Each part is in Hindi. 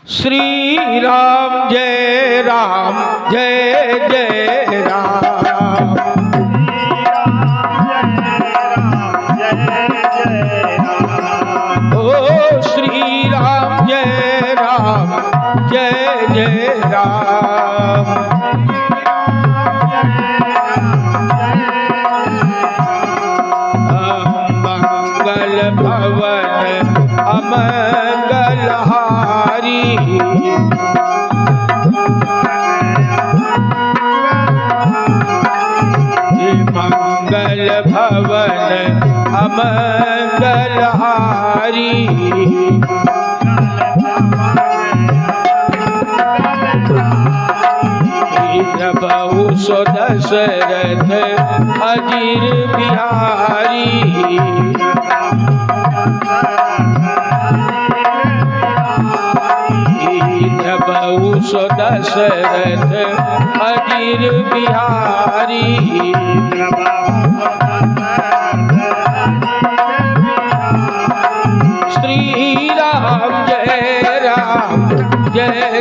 श्री राम जय जय राम। ओ श्री राम जय जय राम। मंगल भवन अमंगल हारी, मंगल भवन अमंगल हारी। प्रभु सो दशरथ अजीर बिहारी, प्रभु सो दशरथ अजीर बिहारी। श्री राम जय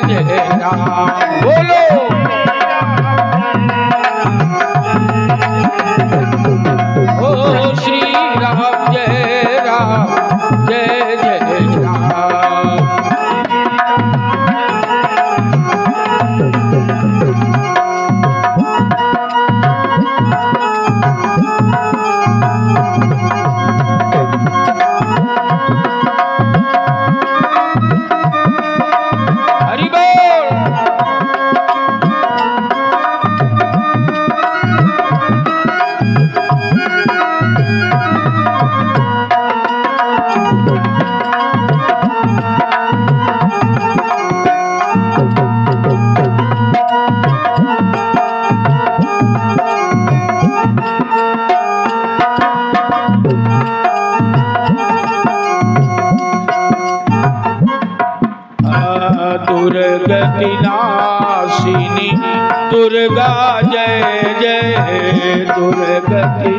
जय राम। बोलो ओ श्री राम जय जय राम। हरि बोल। दुर्गति नाशिनी दुर्गा जय जय दुर्गति।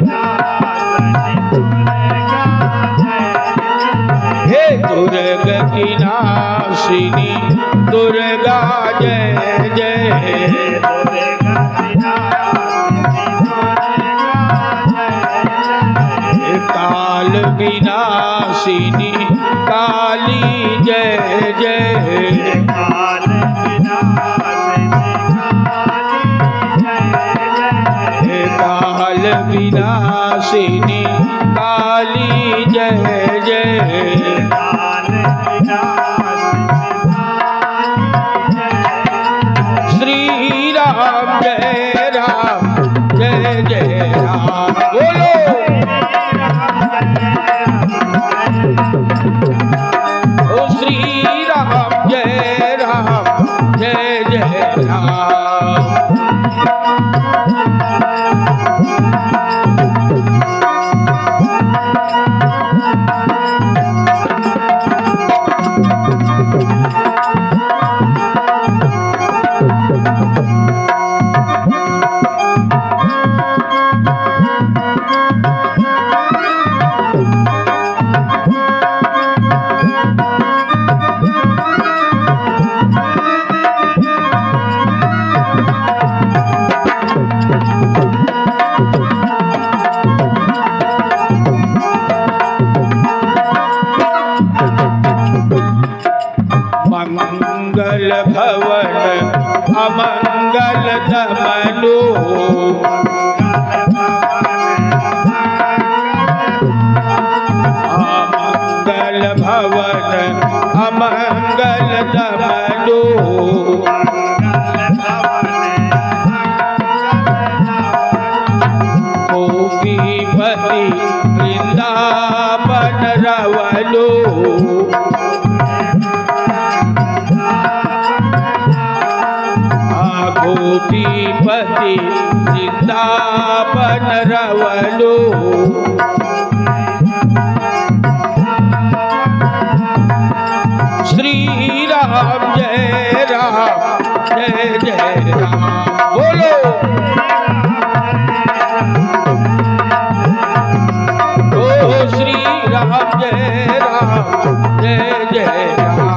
हे दुर्गति नाशिनी दुर्गा जय जय। काल विनाशिनी काली जय जय। काल विनाशिनी काली जय जय। श्री राम जय जय राम। बोलो ओ श्री राम जय जय राम। मंगल भवन अमंगल दमनो, मंगल भवन अमंगल दमनो। गोपीपति वृंदावन रवलो, गोपीपति वृंदावन रवलो। श्री राम जय जय राम। बोलो ओ श्री राम जय जय राम।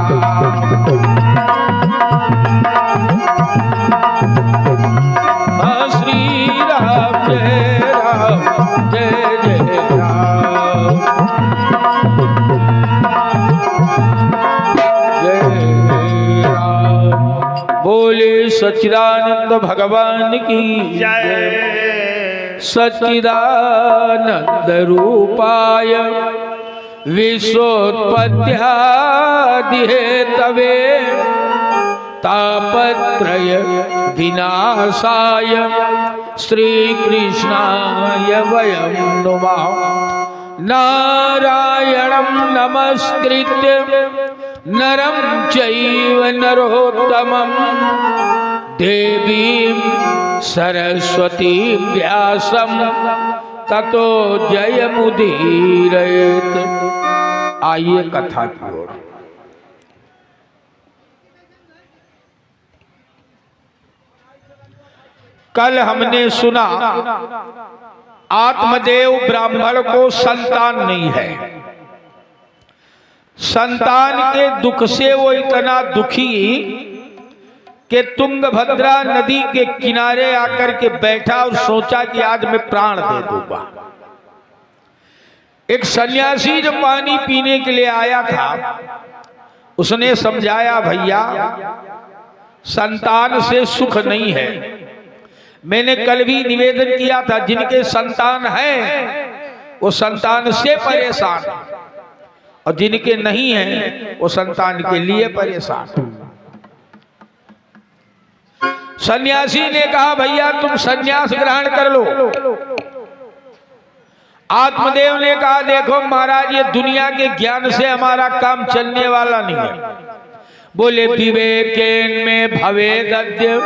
सच्चिदानंद भगवान की जय। सच्चिदानंद रूपाय विश्वोत्पत्त्यादि हेतवे तापत्रय विनाशाय श्री कृष्णाय वयं नुमः। नारायणं नमस्कृत्य नरं चैव नरोत्तमं देवीं सरस्वतीं व्यासं ततो जयमुदीरयेत्। आइए कथा की ओर। कल हमने सुना आत्मदेव ब्राह्मण को संतान नहीं है। संतान के दुख से वो इतना दुखी कि तुंगभद्रा नदी के किनारे आकर के बैठा और सोचा कि आज मैं प्राण दे दूंगा। एक सन्यासी जो पानी पीने के लिए आया था उसने समझाया, भैया संतान से सुख नहीं है। मैंने कल भी निवेदन किया था, जिनके संतान है वो संतान से परेशान है और जिनके नहीं है वो संतान के लिए परेशान। सन्यासी ने कहा, भैया तुम सन्यास ग्रहण कर लो। आत्मदेव ने कहा, देखो महाराज ये दुनिया के ज्ञान से हमारा काम चलने वाला नहीं है। बोले विवेकेन में भवेदद्य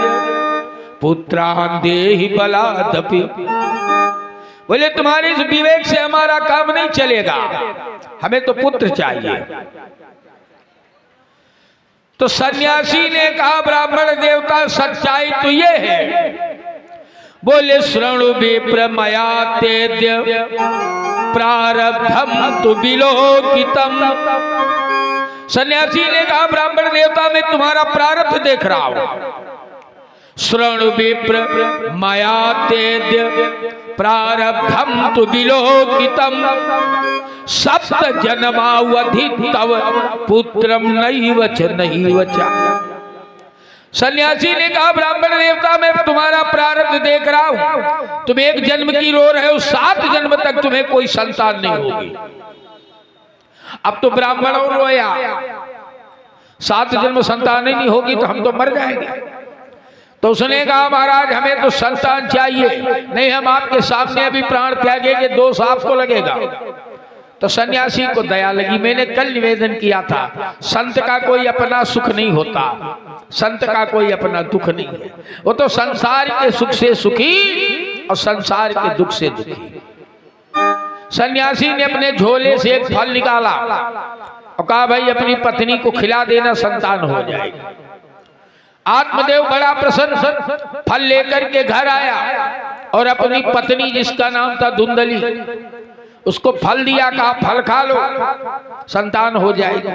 पुत्रान् देहि बलादपि। बोले तुम्हारे इस विवेक से हमारा काम नहीं चलेगा, हमें तो पुत्र चाहिए। तो सन्यासी ने कहा, ब्राह्मण देवता सच्चाई तो ये है। बोले शृणु विप्र मया तेद्य प्रारब्धम तु विलोकितम। सन्यासी ने कहा, ब्राह्मण देवता मैं तुम्हारा प्रारब्ध देख रहा हूं। शृणु विप्र मया तेद्य प्रारब्धम तु विलोकितम सप्त जन्मावधि तव पुत्रम नैव च नैव च। सन्यासी ने कहा, ब्राह्मण देवता मैं तुम्हारा प्रारब्ध देख रहा हूं। तुम एक जन्म की रो रहे हो, 7 जन्म तक तुम्हें कोई संतान नहीं होगी। अब तो ब्राह्मण और रोया, 7 जन्म संतान ही नहीं होगी तो हम तो मर जाएंगे। तो उसने कहा, महाराज हमें तो संतान चाहिए, नहीं हम आपके सामने अभी प्राण त्यागेंगे, दोष आपको लगेगा। तो सन्यासी को दया लगी। मैंने कल निवेदन किया था, संत का कोई अपना सुख नहीं होता, संत का कोई अपना दुख नहीं है। वो तो संसार के सुख से सुखी और संसार के दुख से दुखी। सन्यासी ने अपने झोले से एक फल निकाला और कहा, भाई अपनी पत्नी को खिला देना, संतान हो जाएगी। आत्मदेव बड़ा प्रसन्न फल लेकर के घर आया और अपनी पत्नी जिसका नाम था धुंधली उसको फल दिया, कहा फल खा लो संतान हो जाएगी।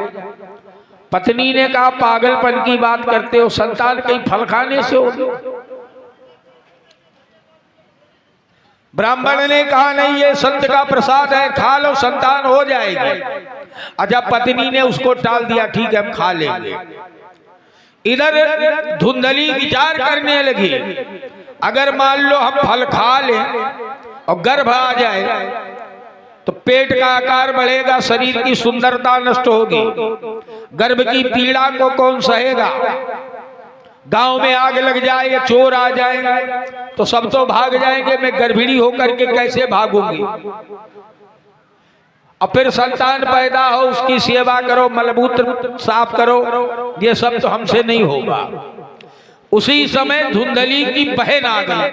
पत्नी ने कहा, पागलपन की बात करते हो, संतान कहीं फल खाने से होगी। ब्राह्मण ने कहा, नहीं ये संत का प्रसाद है, खा लो संतान हो जाएगी। अच्छा पत्नी ने उसको टाल दिया, ठीक है हम खा लेंगे। इधर धुंधली विचार करने लगी, अगर मान लो हम फल खा लें और गर्भ आ जाए तो पेट का आकार बढ़ेगा, शरीर की सुंदरता नष्ट होगी, गर्भ की पीड़ा को कौन सहेगा। गांव में आग लग जाए या चोर आ जाए तो सब तो भाग जाएंगे, मैं गर्भिणी होकर के कैसे भागूंगी। और फिर संतान पैदा हो, उसकी सेवा करो, मलमूत्र साफ करो, ये सब तो हमसे नहीं होगा। उसी समय धुंधली की बहन आ गई।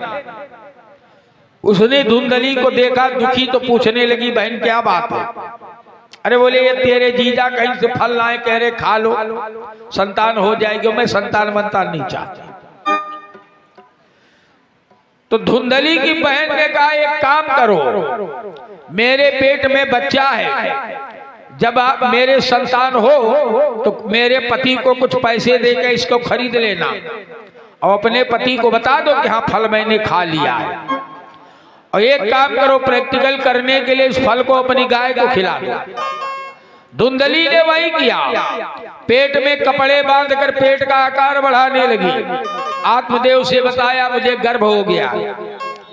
उसने धुंधली को देखा दुखी तो पूछने लगी, बहन क्या बात है। अरे बोले ये तेरे जीजा कहीं से फल लाए, कह रहे खा लो संतान हो जाएगी। मैं संतान मंतान नहीं चाहती। तो धुंधली की बहन ने कहा, एक काम करो, मेरे पेट में बच्चा है, जब आप मेरे संतान हो तो मेरे पति को कुछ पैसे देकर इसको खरीद लेना और अपने पति को बता दो कि हाँ फल मैंने खा लिया है। और एक काम करो, प्रैक्टिकल करने के लिए इस फल को अपनी गाय को खिला दो। धुंधली ने वही किया, पेट में कपड़े बांधकर पेट का आकार बढ़ाने लगी। आत्मदेव से बताया मुझे गर्भ हो गया,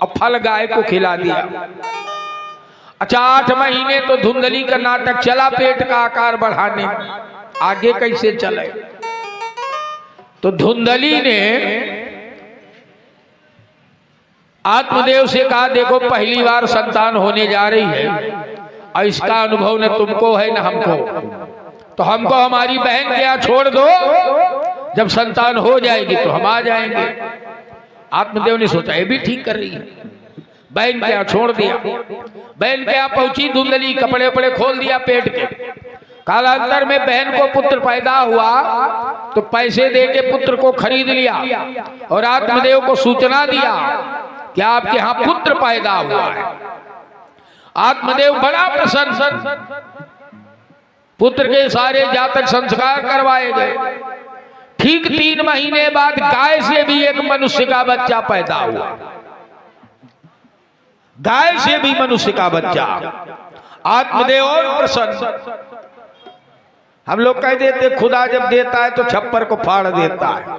अब फल गाय को खिला दिया। अच्छा 8 महीने तो धुंधली का नाटक चला पेट का आकार बढ़ाने में, आगे कैसे चले। तो धुंधली ने आत्मदेव से कहा देखो पहली बार संतान होने जा रही है और इसका अनुभव न तुमको है न हमको, तो हमको हमारी बहन के यहाँ छोड़ दो, जब संतान हो जाएगी तो हम आ जाएंगे। आत्मदेव ने सोचा ये भी ठीक कर रही है, बहन के यहाँ छोड़ दिया। बहन के यहाँ पहुंची धुंधली, कपड़े वपड़े खोल दिया पेट के। कालांतर में बहन को पुत्र पैदा हुआ तो पैसे दे के पुत्र को खरीद लिया और आत्मदेव को सूचना दिया कि आपके यहाँ पुत्र पैदा हुआ है। आत्मदेव बड़ा प्रसन्न, पुत्र के सारे जातक संस्कार करवाए गए। ठीक 3 महीने बाद गाय से भी एक मनुष्य का बच्चा पैदा हुआ, गाय से भी मनुष्य का बच्चा। आत्मदेव और प्रसन्न। हम लोग कह देते खुदा जब देता है तो छप्पर को फाड़ देता है।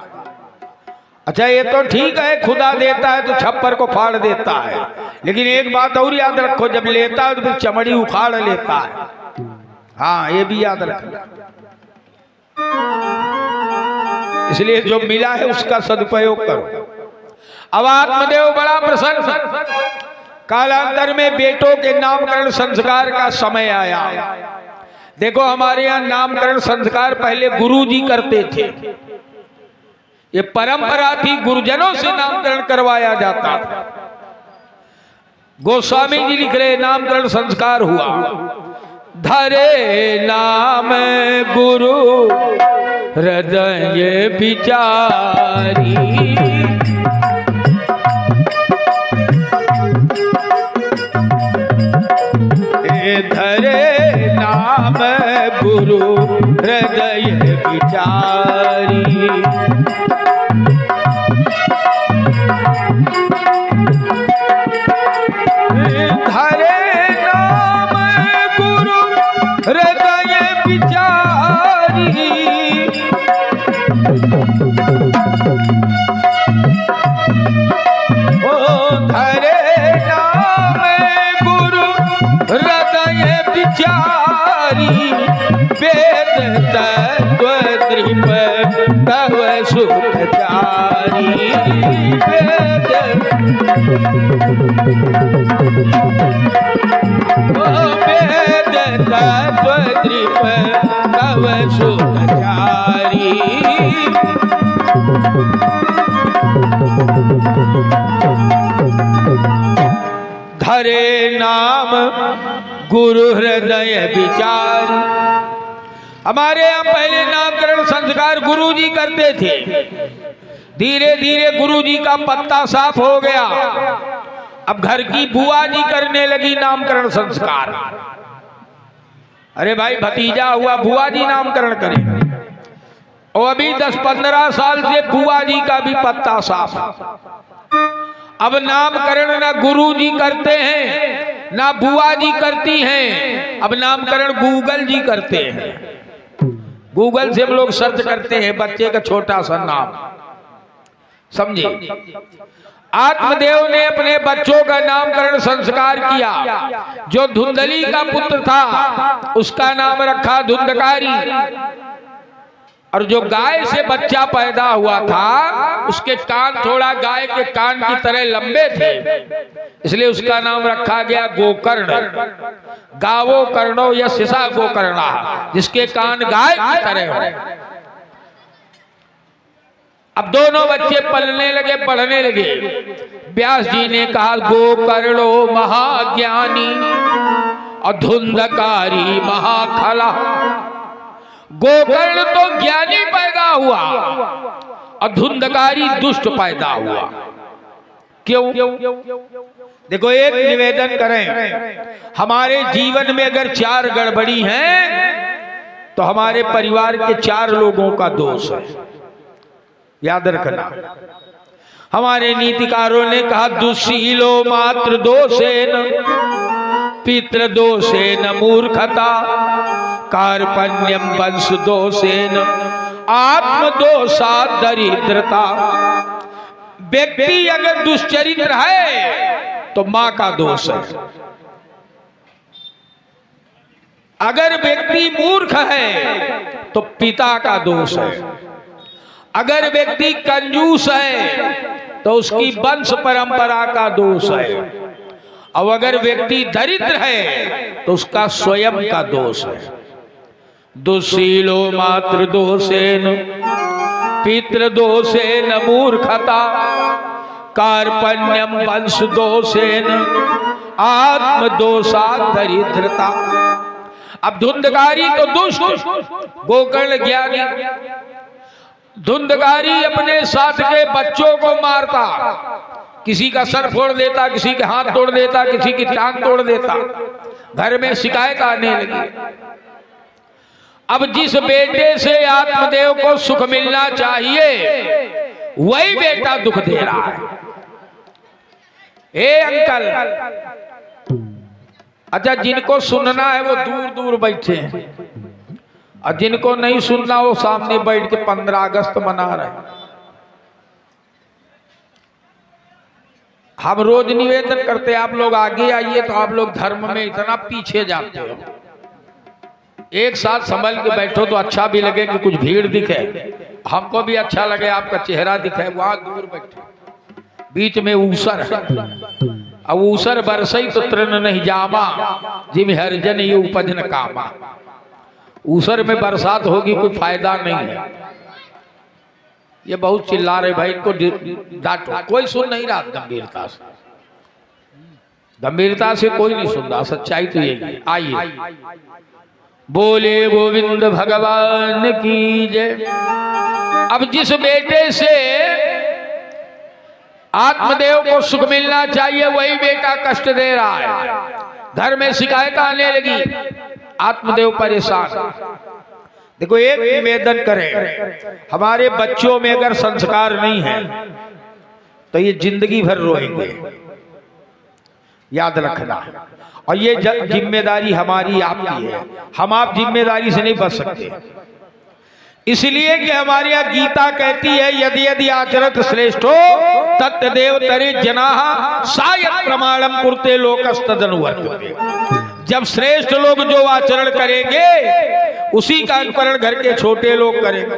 अच्छा ये तो ठीक है, खुदा देता है तो छप्पर को फाड़ देता है, लेकिन एक बात और याद रखो, जब लेता है तो फिर चमड़ी उखाड़ लेता है। हाँ ये भी याद रखना, इसलिए जो मिला है उसका सदुपयोग करो। अब आत्मदेव बड़ा प्रसन्न। कालांतर में बेटों के नामकरण संस्कार का समय आया। देखो हमारे यहाँ नामकरण संस्कार पहले गुरुजी करते थे, ये परंपरा थी, गुरुजनों से नामकरण करवाया जाता था। गोस्वामी जी लिख रहे नामकरण संस्कार हुआ, धरे नाम गुरु हृदय विचारी, धरे नाम गुरु हृदय विचारी, धरे नाम गुरु हृदय विचारी, ओ धरे नाम गुरु हृदय विचारी, वेद तत्व द्रिप तव सुखचारी, वेद वेद तत्व द्रिप तव सुखचारी। धरे नाम गुरु हृदय विचार। हमारे यहाँ पहले नामकरण संस्कार गुरुजी करते थे, धीरे धीरे गुरुजी का पत्ता साफ हो गया, अब घर की बुआ जी करने लगी नामकरण संस्कार। अरे भाई भतीजा हुआ बुआ जी नामकरण करे, और अभी 10-15 साल से बुआ जी का भी पत्ता साफ। अब नामकरण ना गुरुजी करते हैं ना बुआ जी करती हैं, अब नामकरण गूगल जी करते हैं। गूगल से हम लोग सर्च करते हैं बच्चे का छोटा सा नाम, समझे। आत्मदेव ने अपने बच्चों का नामकरण संस्कार किया। जो धुंधली का पुत्र था उसका नाम रखा धुंधकारी, और जो गाय से बच्चा पैदा हुआ था उसके कान थोड़ा गाय के कान की तरह लंबे थे, इसलिए उसका नाम रखा गया गोकर्ण। गावो कर्णो या सिसा गोकर्णा, जिसके कान गाय की तरह हो। अब दोनों बच्चे पलने लगे, पढ़ने लगे। व्यास जी ने कहा गोकर्णो महाज्ञानी और धुंधकारी महाखला। गोकर्ण तो ज्ञानी पैदा हुआ और धुंधकारी दुष्ट पैदा हुआ। क्यों? देखो एक निवेदन करें, हमारे जीवन में अगर 4 गड़बड़ी हैं तो हमारे परिवार के 4 लोगों का दोष है, याद रखना। हमारे नीतिकारों ने कहा दुशीलो मात्र दोषेन पितृ दोषेन मूर्खता कार्पण्यम वंश दोषेन आत्मदोषा दरिद्रता। व्यक्ति अगर दुष्चरित्र है तो मां का दोष है, अगर व्यक्ति मूर्ख है तो पिता का दोष है, अगर व्यक्ति कंजूस है तो उसकी वंश परंपरा का दोष है, और अगर व्यक्ति दरिद्र है तो उसका स्वयं का दोष है। दुशीलो मातृ दोषेन पितृदोषेन मूर्खता कार्पण्यम वंश दोषेन आत्मदोषा दरिद्रता। अब धुंधकारी तो दुष्ट, गोकर्ण ज्ञानी। धुंधकारी अपने साथ के बच्चों को मारता, किसी का सर फोड़ देता, किसी के हाथ तोड़ देता, किसी की टांग तोड़ देता, घर में शिकायत आने लगी। अब जिस बेटे से आत्मदेव को सुख मिलना चाहिए वही बेटा दुख दे रहा है। ए अंकल, अच्छा जिनको सुनना है वो दूर दूर बैठे हैं, और जिनको नहीं सुनना वो सामने बैठ के 15 अगस्त मना रहे हैं। हम रोज निवेदन करते हैं आप लोग आगे आइए, तो आप लोग धर्म में इतना पीछे जाते हो। एक साथ संभल के बैठो तो अच्छा भी लगे कि कुछ भीड़ दिखे, हमको भी अच्छा लगे आपका चेहरा दिखे। वहां दूर बैठे, बीच में ऊसर है, अब ऊसर बरसई तो तृण नहीं जामा, जिम हरजन ये उपज न कामा। ऊसर में बरसात होगी कोई फायदा नहीं है। ये बहुत चिल्ला रहे भाई, इनको डांटो। कोई सुन नहीं रहा गंभीरता से, गंभीरता से कोई नहीं सुन रहा। सच्चाई तो यही है। आइए बोले गोविंद भगवान की जय। अब जिस बेटे से आत्मदेव को सुख मिलना चाहिए वही बेटा कष्ट दे रहा है, घर में शिकायत आने लगी, आत्मदेव परेशान। देखो एक निवेदन करें, हमारे बच्चों में अगर संस्कार नहीं है तो ये जिंदगी भर रोएंगे, याद रखना। और ये जिम्मेदारी हमारी आपकी है, हम आप जिम्मेदारी से नहीं बच सकते। इसलिए कि हमारे यहाँ गीता कहती है यदि यदि आचरत श्रेष्ठो तत्देव तरे जनाः सायत् प्रमाणम कुरुते लोकस्तदनुवर्तते। जब श्रेष्ठ लोग जो आचरण करेंगे उसी का अनुकरण घर के छोटे लोग करेंगे।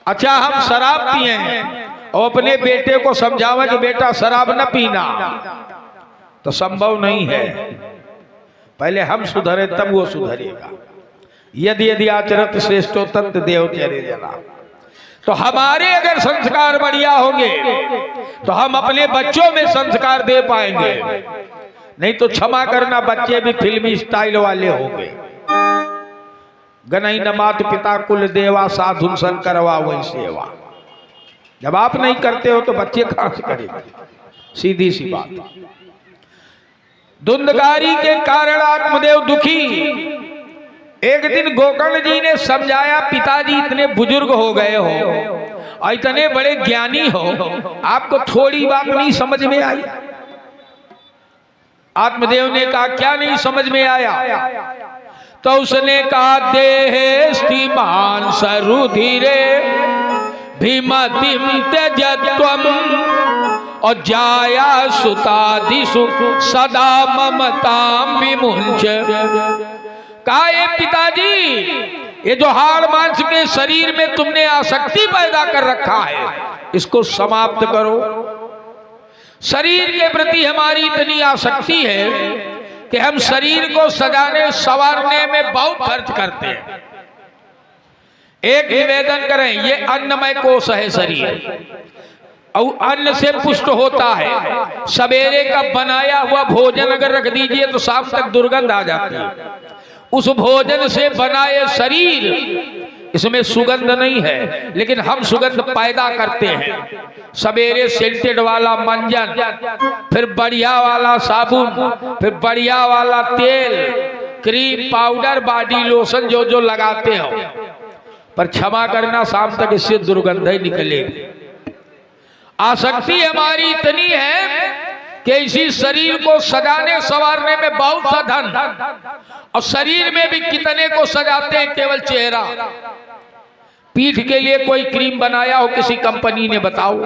अच्छा हम शराब पिए हैं और अपने बेटे को समझावा कि बेटा शराब न पीना, तो संभव नहीं है। पहले हम सुधरे तब वो सुधरेगा। यदि यदि आचरत श्रेष्ठो तत्देव तरे जनाः। तो हमारे अगर संस्कार बढ़िया होंगे तो हम अपने बच्चों में संस्कार दे पाएंगे, नहीं तो क्षमा करना बच्चे भी फिल्मी स्टाइल वाले होंगे। गनई न मात पिता कुल देवा साधु संकरवा वही सेवा। जब आप नहीं करते हो तो बच्चे कहां से करेंगे? सीधी सी बात। धुंधकारी के कारण आत्मदेव दुखी। एक दिन गोकर्ण जी ने समझाया, पिताजी इतने बुजुर्ग हो गए हो और इतने बड़े ज्ञानी हो, आपको थोड़ी बात नहीं समझ में आई? आत्मदेव ने कहा क्या नहीं समझ में आया? तो उसने कहा देहेस्तिमान सरुधिरे भीमतिम त्यजत्वम और जाया सुतादिषु सदा ममताम विमुंच। कहा पिताजी ये जो हाड़ मांस के शरीर में तुमने आसक्ति पैदा कर रखा है इसको समाप्त करो। शरीर के प्रति हमारी इतनी आसक्ति है कि हम शरीर को सजाने संवारने में बहुत खर्च करते हैं। एक निवेदन करें, ये अन्नमय कोश है शरीर, और अन्न से पुष्ट होता है। सवेरे का बनाया हुआ भोजन अगर रख दीजिए तो शाम तक दुर्गंध आ जाती है। उस भोजन से बनाए शरीर, इसमें सुगंध नहीं है, लेकिन हम सुगंध पैदा करते हैं। सवेरे सेंटेड वाला मंजन, फिर बढ़िया वाला साबुन, फिर बढ़िया वाला तेल, क्रीम, पाउडर, बॉडी लोशन जो जो लगाते हो, पर क्षमा करना शाम तक इससे दुर्गंध ही निकलेगी। आसक्ति हमारी इतनी है कि इसी शरीर को सजाने संवारने में बहुत सा धन, और शरीर में भी कितने को सजाते हैं केवल चेहरा। पीठ के लिए कोई क्रीम बनाया हो किसी कंपनी ने, बताओ।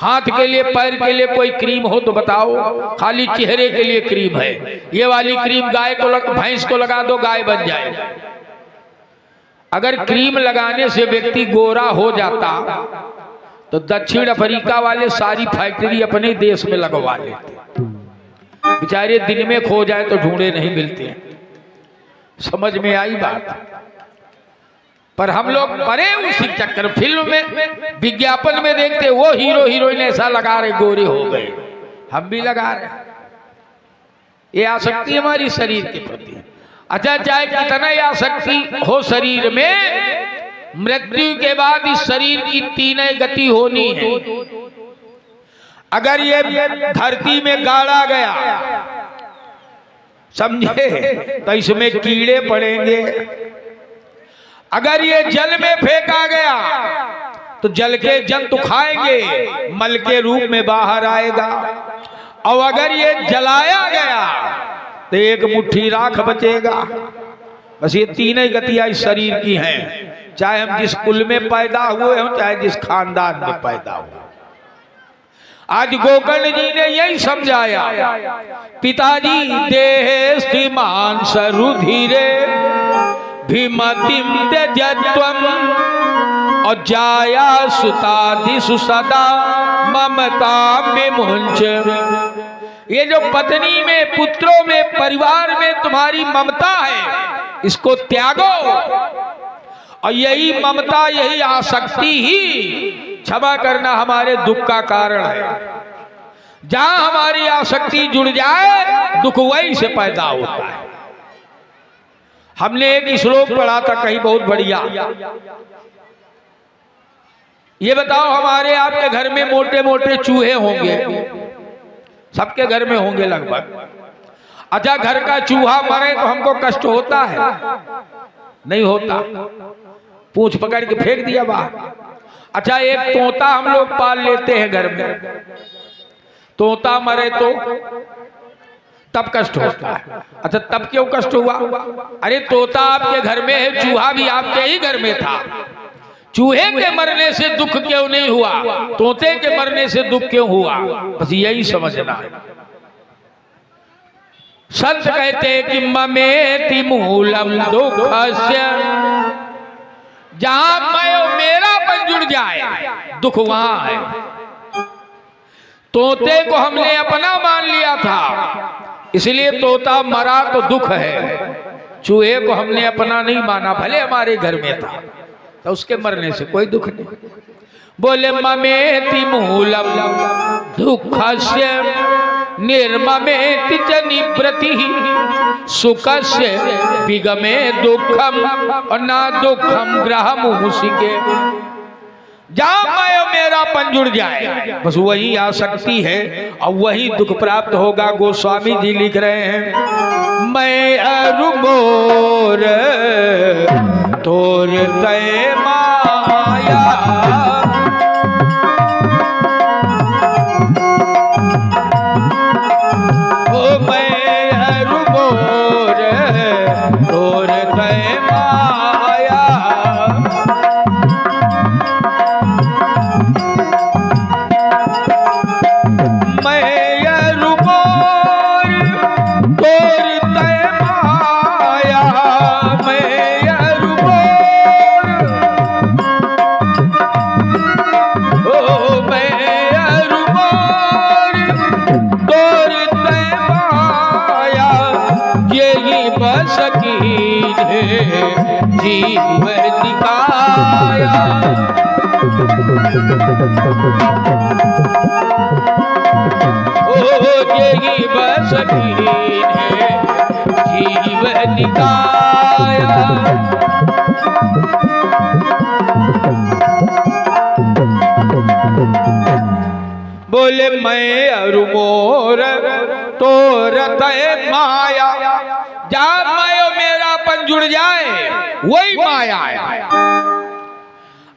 हाथ के लिए, पैर के लिए कोई क्रीम हो तो बताओ। खाली चेहरे के लिए क्रीम है। ये वाली क्रीम गाय को भैंस को लगा दो, गाय बन जाएगी। अगर क्रीम लगाने से व्यक्ति गोरा हो जाता तो दक्षिण अफ्रीका वाले सारी फैक्ट्री अपने देश में लगवा लेते। बेचारे दिन में खो जाए तो ढूंढे नहीं मिलते। समझ में आई बात? पर हम लोग परे उसी चक्कर, फिल्म में, विज्ञापन में देखते वो हीरो हीरोइन ऐसा लगा रहे, गोरे हो गए, हम भी लगा रहे। ये आसक्ति हमारी शरीर के प्रति। अच्छा, चाहे कितना ही आसक्ति हो शरीर में, मृत्यु के बाद इस शरीर की तीन गति होनी है। अगर ये धरती में गाड़ा गया, समझे, तो इसमें कीड़े पड़ेंगे। अगर ये जल में फेंका गया तो जल के जंतु खाएंगे, मल के रूप में बाहर आएगा। और अगर ये जलाया गया तो एक मुट्ठी राख बचेगा। बस ये तीन ही गतियां इस शरीर की हैं, चाहे हम जिस कुल में पैदा हुए हों, चाहे जिस खानदान में पैदा हुए। आज गोकर्ण जी ने यही समझाया, पिताजी देह श्रीमान सरुधिरे भीमतिम त्यजत्वम और जाया सुतादिषु सदा ममता विमुंच। ये जो पत्नी में, पुत्रों में, परिवार में तुम्हारी ममता है, इसको त्यागो। और यही ममता, यही आसक्ति ही, क्षमा करना, हमारे दुख का कारण है। जहां हमारी आसक्ति जुड़ जाए, दुख वहीं से पैदा होता है। हमने एक श्लोक पढ़ा था कहीं, बहुत बढ़िया। ये बताओ, हमारे आपके घर में मोटे मोटे चूहे होंगे, सबके घर में होंगे लगभग। अच्छा, घर का चूहा मरे तो हमको कष्ट होता है? नहीं होता। पूंछ पकड़ के फेंक दिया बाहर। अच्छा, एक तोता हम लोग पाल लेते हैं घर में, तोता मरे तो तब कष्ट होता है। अच्छा, तब क्यों कष्ट हुआ? अरे तोता आपके घर में है, चूहा भी आपके ही घर में था। चूहे के मरने से दुख क्यों नहीं हुआ, तोते के मरने से दुख क्यों हुआ? बस यही समझना है। संत कहते हैं कि ममेति मूलम दुःखस्य, जहां मैं और मेरापन जुड़ जाए, दुख वहां है। तोते को हमने अपना मान लिया था, इसलिए तोता मरा तो दुख है। चूहे को हमने अपना नहीं माना, भले हमारे घर में था, तो उसके मरने से कोई दुख नहीं। बोले ममेति मूलम दुःखस्य निर्ममेति च निवृत्तिः सुखस्य विगमे दुःखम और ना दुःखम ग्रहमुषिके। जहां मैं और मेरापन जुड़ जाए, बस वही आसक्ति है और वही दुख प्राप्त होगा। गोस्वामी जी लिख रहे हैं, मैं अरु मोर तोर तय माया, ओ मैं अरु मोर तोर तय माया, जीव दिखाया। ओ यही बस है जीव दिखाया। बोले मैं अरु मोर तोर तय माया, जहां मैं और मेरापन जुड़ जाए वही माया है।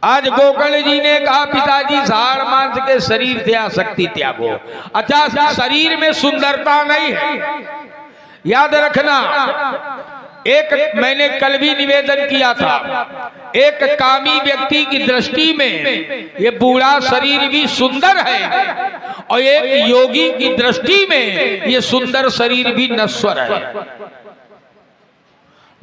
आज गोकर्ण जी ने कहा पिताजी साड़ मांस के शरीर से आसक्ति त्यागो। अच्छा, शरीर में सुंदरता नहीं है, याद रखना। एक मैंने कल भी निवेदन किया था, एक कामी व्यक्ति की दृष्टि में ये बूढ़ा शरीर भी सुंदर है और एक योगी की दृष्टि में ये सुंदर शरीर भी नश्वर है।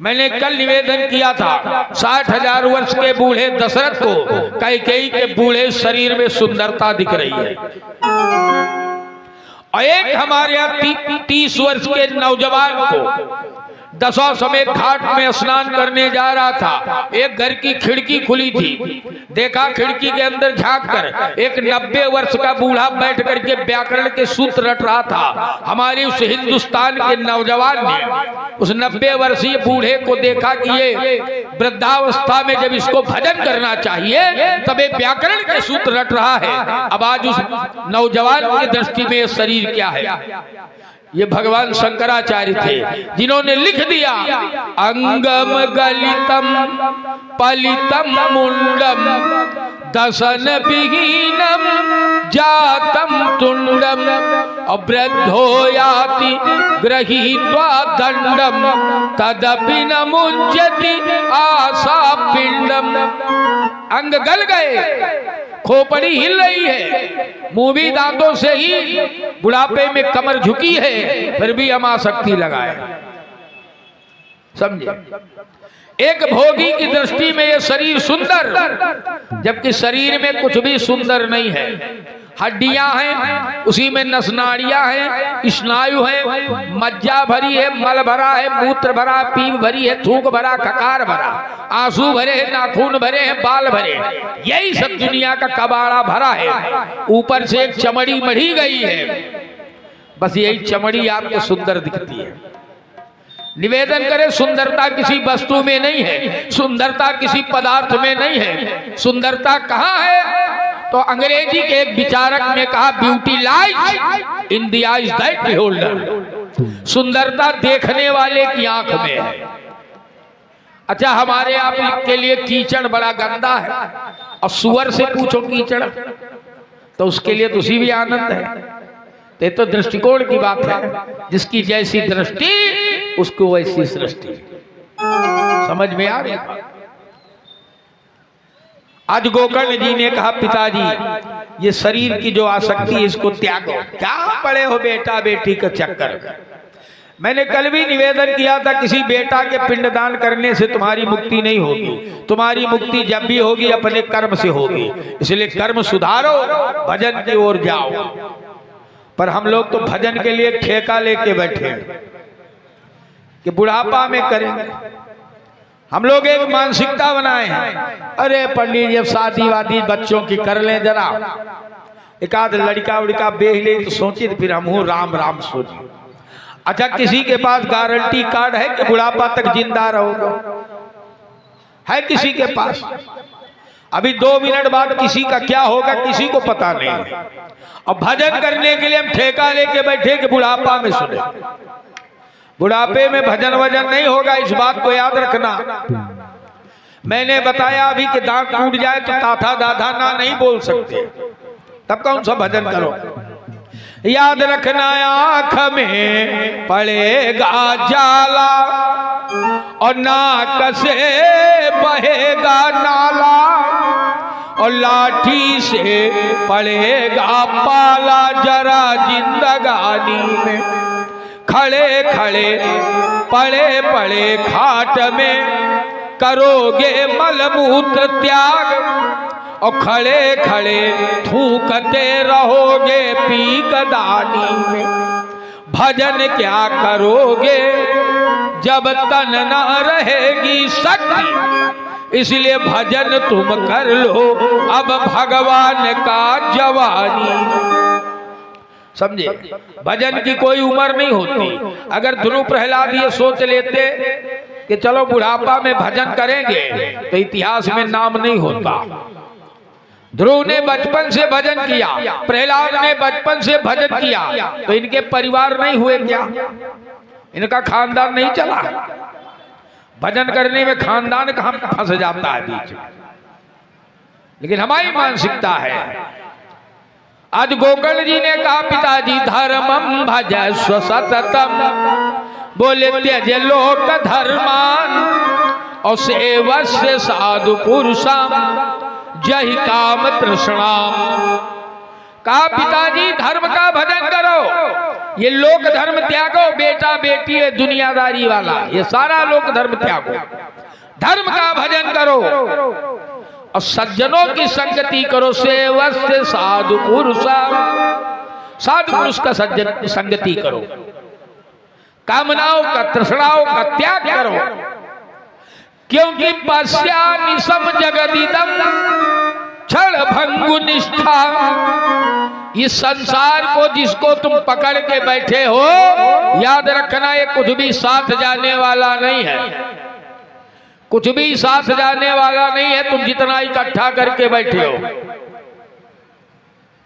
मैंने कल निवेदन किया था 60,000 वर्ष के बूढ़े दशरथ को कैकेयी के बूढ़े शरीर में सुंदरता दिख रही है, और एक हमारे यहाँ 30 वर्ष के नौजवान को दशा समेत घाट में स्नान करने जा रहा था। एक घर की खिड़की खुली थी, देखा खिड़की के अंदर झांक कर एक 90 वर्ष का बूढ़ा बैठ करके व्याकरण के सूत्र रट रहा था। हमारे उस हिंदुस्तान के नौजवान ने उस 90 वर्षीय बूढ़े को देखा कि ये वृद्धावस्था में जब इसको भजन करना चाहिए तब ये व्याकरण के सूत्र रट रहा है। अब आज उस नौजवान की दृष्टि में शरीर क्या है? ये भगवान शंकराचार्य थे जिन्होंने लिख दिया, अंगम गलितम पलितम मुंडम दसन विहीनम जातम तुंडम वृद्धो याति गृहीत्वा दंडम तदपि न मुंजति आशा पिंडम। अंग गल गए, खोपड़ी हिल रही है, मुंह भी दांतों से ही बुढ़ापे में कमर झुकी है, फिर भी हम आसक्ति लगाए। समझे? एक भोगी की दृष्टि में यह शरीर सुंदर, जबकि शरीर में कुछ भी सुंदर नहीं है। हड्डियां हैं, उसी में नसनाड़ियां हैं, स्नायु है, मज्जा भरी है, मल भरा है, मूत्र भरा, पीप भरी है, थूक भरा, खकार भरा, आंसू भरे हैं, नाखून भरे हैं, बाल भरे, यही सब दुनिया का कबाड़ा भरा है। ऊपर से एक चमड़ी मढ़ी गई है, बस यही चमड़ी आपको सुंदर दिखती है। निवेदन करें, सुंदरता किसी वस्तु में नहीं है, सुंदरता किसी पदार्थ में नहीं है। सुंदरता कहाँ है? तो अंग्रेजी के एक विचारक ने कहा, beauty lies in the eyes that beholder. सुंदरता देखने वाले की आंख में है। अच्छा, हमारे आप के लिए कीचड़ बड़ा गंदा है, और सुअर से पूछो कीचड़ तो उसके लिए तो उसी भी आनंद है। ये तो दृष्टिकोण की बात है, जिसकी जैसी दृष्टि उसको वैसी सृष्टि। समझ में आ रही? आज गोकर्ण जी ने कहा, पिताजी ये शरीर की जो आसक्ति है इसको त्यागो। क्या पड़े हो बेटा बेटी का चक्कर? मैंने कल भी निवेदन किया था, किसी बेटा के पिंडदान करने से तुम्हारी मुक्ति नहीं होगी। तुम्हारी मुक्ति जब भी होगी अपने कर्म से होगी, इसलिए कर्म सुधारो, भजन की ओर जाओ। पर हम लोग तो भजन के लिए ठेका लेके बैठे कि बुढ़ापा में करेंगे। हम लोग एक मानसिकता बनाए हैं, अरे पंडित जब शादी वादी बच्चों की कर लें, जरा एक आध लड़का उड़का बेह ले तो सोचिए, फिर हम हूँ राम राम सोचिए। अच्छा, किसी के पास गारंटी कार्ड है कि बुढ़ापा तक जिंदा रहोगे? है किसी के पास? अभी 2 मिनट बाद किसी का क्या होगा किसी को पता नहीं है। और भजन करने के लिए हम ठेका लेके बैठे कि बुढ़ापा में सुने। बुढ़ापे में भजन वजन नहीं होगा, इस बात को याद रखना। मैंने बताया अभी कि दांत टूट जाए तो ताथा दाधा ना नहीं बोल सकते, तब कौन सा भजन करो। याद रखना, आंख में पड़ेगा जाला और नाक से बहेगा नाला, और लाठी से पड़ेगा पाला जरा जिंदगानी में। खड़े खड़े पड़े पड़े खाट में करोगे मलमूत्र त्याग, और खड़े खड़े थूकते रहोगे पीकदानी में। भजन क्या करोगे जब तन न रहेगी शक्ति, इसलिए भजन तुम कर लो अब भगवान का जवानी। समझे? भजन की कोई उम्र नहीं होती। अगर ध्रुव प्रहलाद ये सोच लेते कि चलो बुढ़ापा में भजन करेंगे तो इतिहास में नाम नहीं होता। ध्रुव ने बचपन से भजन किया, प्रहलाद ने बचपन से भजन किया, तो इनके परिवार नहीं हुए क्या? इनका खानदान नहीं चला? भजन करने में खानदान कहाँ फंस जाता है बीच में। लेकिन हमारी मानसिकता है। आज गोकर्ण जी ने कहा पिताजी धर्मम भजस्व सततम, बोले त्यज लोक धर्मान और सेवस्य साधु पुरुषाम जहि काम तृष्णाम। कहा पिताजी धर्म का भजन करो, ये लोक धर्म त्यागो, बेटा बेटी है दुनियादारी वाला, ये सारा लोक धर्म त्यागो, धर्म का भजन करो और सज्जनों की संगति करो। सेवस्य साधु पुरुषाम, साधु पुरुष का सज्जन संगति करो, कामनाओं का तृष्णाओं का त्याग करो, क्योंकि पश्यानि सम जगदिदम क्षण भंगु निष्ठा। इस संसार को जिसको तुम पकड़ के बैठे हो, याद रखना ये कुछ भी साथ जाने वाला नहीं है, कुछ भी साथ जाने वाला नहीं है, तुम जितना इकट्ठा करके बैठे हो।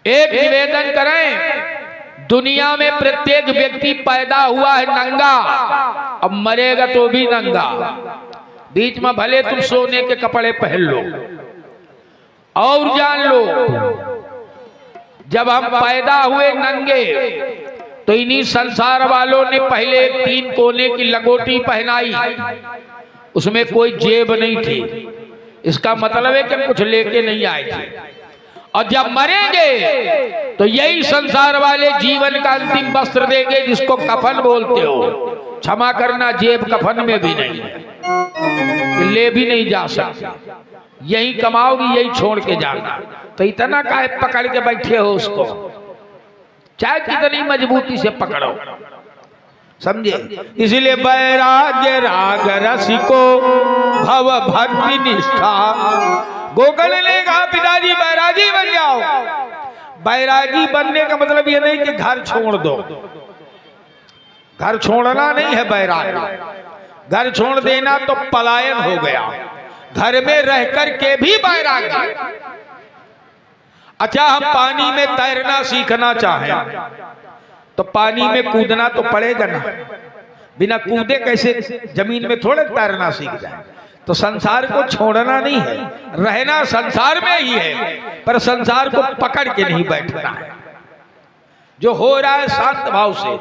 एक निवेदन करें, दुनिया में प्रत्येक व्यक्ति पैदा हुआ है नंगा, अब मरेगा तो भी नंगा। बीच में भले तुम सोने के कपड़े पहन लो, और जान लो जब हम पैदा हुए नंगे तो इन्हीं संसार वालों ने पहले 3 कोने की लंगोटी पहनाई, उसमें कोई जेब नहीं थी, इसका मतलब है कि हम कुछ लेके नहीं आए थे। और जब मरेंगे तो यही संसार वाले जीवन का अंतिम वस्त्र देंगे जिसको कफन बोलते हो। क्षमा करना, जेब कफन में भी नहीं है, ले भी नहीं जा सकते, यही कमाओगी यही छोड़ के जाना। तो इतना काहे पकड़ के बैठे हो उसको, चाहे कितनी मजबूती से पकड़ो, समझे। इसलिए वैराग्य राग रसिको भव भक्ति निष्ठा। गोकर्ण ने कहा पिताजी बैरागी बन जाओ। बैरागी बनने का मतलब ये नहीं कि घर छोड़ दो, घर छोड़ना नहीं है बैरागी। घर छोड़ देना तो पलायन हो गया, घर में रह कर के भी बैरागी। अच्छा, हम पानी में तैरना सीखना चाहें तो पानी में कूदना तो पड़ेगा ना, बिना कूदे कैसे जमीन में थोड़े तैरना सीख जाए। तो संसार को छोड़ना नहीं है, रहना संसार में ही है, पर संसार को पकड़ के नहीं बैठना है। जो हो रहा है शांत भाव से,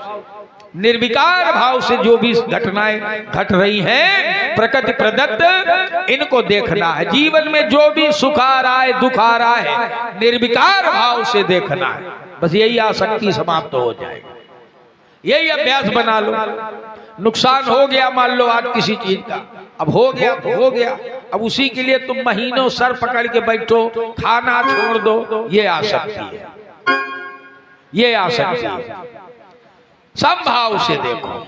निर्विकार भाव से जो भी घटनाएं घट रही हैं प्रकृति प्रदत्त, इनको देखना है। जीवन में जो भी सुख आ रहा है दुख आ रहा है, निर्विकार भाव से देखना है। बस यही आसक्ति समाप्त हो जाएगी, यही अभ्यास बना लो। नुकसान हो गया मान लो आज किसी चीज का, अब हो गया तो हो गया, अब उसी के लिए तुम महीनों सर पकड़ के बैठो, खाना छोड़ दो, ये आसक्ति है, ये आसक्ति है। समभाव से देखो,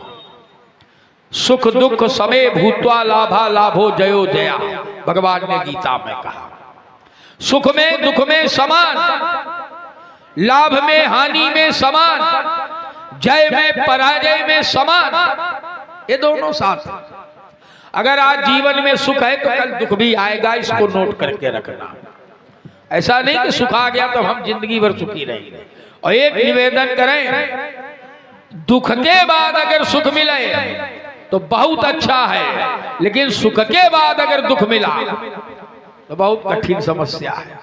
सुख दुख समय भूत्वा लाभा लाभो जयो जया, भगवान ने गीता में कहा। सुख में दुख में समान, लाभ में हानि में समान, जय में पराजय में समान, ये दोनों साथ। अगर आज जीवन में सुख है तो कल दुख भी आएगा, इसको नोट करके रखना। ऐसा नहीं कि सुख आ गया तो हम जिंदगी भर सुखी रहेंगे। और एक निवेदन करें, दुख के बाद अगर सुख मिले तो बहुत अच्छा है, लेकिन सुख के बाद अगर दुख मिला तो बहुत कठिन समस्या है।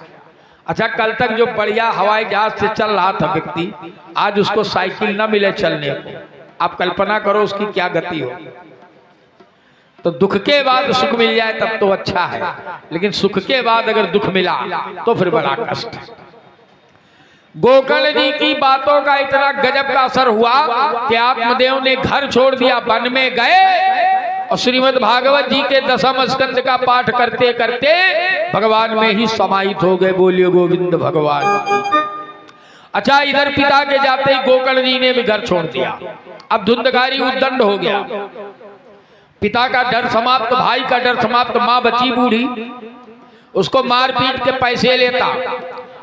अच्छा, कल तक जो बढ़िया हवाई जहाज से चल रहा था व्यक्ति, आज उसको साइकिल न मिले चलने को, आप कल्पना करो उसकी क्या गति हो। तो दुख के बाद सुख मिल जाए तब तो अच्छा है, लेकिन सुख के बाद अगर दुख मिला तो फिर बड़ा कष्ट है। गोकर्ण जी की बातों का इतना गजब का असर हुआ कि आत्मदेव ने घर छोड़ दिया, वन में गए और श्रीमद् भागवत जी के 10वें स्कंद का पाठ करते करते भगवान में ही समाहित हो गए। बोलिए गोविंद भगवान। अच्छा, इधर पिता के जाते ही गोकर्ण जी ने भी घर छोड़ दिया। अब धुंधकारी उद्दंड हो गया, पिता का डर समाप्त, भाई का डर समाप्त, माँ बची बूढ़ी, उसको मार पीट के पैसे लेता।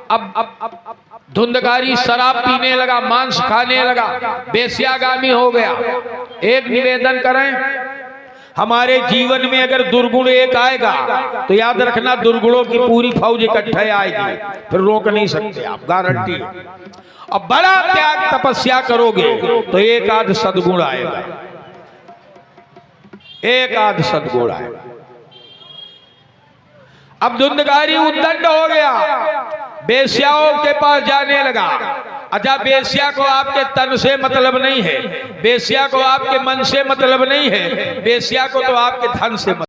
अब धुंधकारी शराब पीने लगा, मांस खाने लगा, बेस्यागामी हो गया। एक निवेदन करें, हमारे जीवन में अगर दुर्गुण एक आएगा तो याद रखना दुर्गुणों की पूरी फौज इकट्ठे आएगी, फिर रोक नहीं सकते आप, गारंटी। अब बड़ा त्याग तपस्या करोगे तो एक आध सद्गुण आएगा, एक आध सद्गुण आएगा। अब धुंधकारी उद्दंड हो गया, बेश्याओं के पास जाने लगा। अच्छा, बेश्या को आपके तन से मतलब नहीं है, बेश्या को आपके मन से मतलब नहीं है, बेश्या को तो आपके धन से मतलब